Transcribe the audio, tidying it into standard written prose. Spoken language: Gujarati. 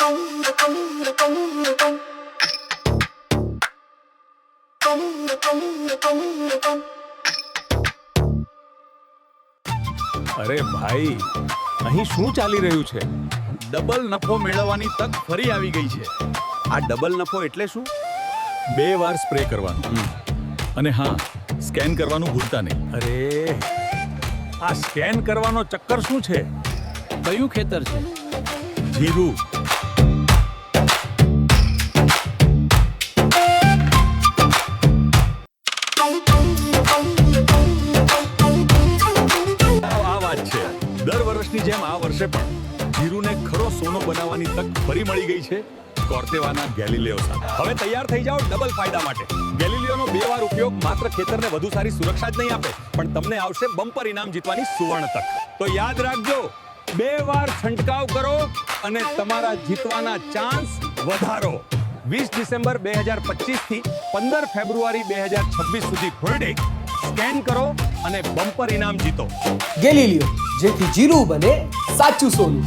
અરે ભાઈ, અહીં શું ચાલી રહ્યું છે? ડબલ નફો મેળવવાની તક ફરી આવી ગઈ છે. આ ડબલ નફો એટલે શું? 2 વાર સ્પ્રે કરવાનું અને હા, સ્કેન કરવાનું ભૂલતા નહીં. અરે આ સ્કેન કરવાનો ચક્કર શું છે? કયું ખેતર છે? જીરું. આ વાત છે. દર વર્ષની જેમ આ વર્ષે પણ જીરુને ખરો સોનો બનાવવાની તક ફરી મળી ગઈ છે કોર્તેવાના ગેલિલિયો સાથે. હવે તૈયાર થઈ જાઓ ડબલ ફાયદા માટે. ગેલિલિયોનો 2 વાર ઉપયોગ માત્ર ખેતરને વધુ સારી સુરક્ષા જ નહીં આપે, પણ તમને આવશે બમ્પર ઇનામ જીતવાની સુવર્ણ તક. તો યાદ રાખજો, 2 વાર છંટકાવ કરો અને તમારા જીતવાના ચાન્સ વધારો. 20 ડિસેમ્બર 2025 થી 15 ફેબ્રુઆરી 2026 સુધી ફૂલ ડે સ્કેન કરો અને બમ્પર ઇનામ જીતો. ગેલીલિયો, જેથી જીરું બને સાચું સોનું.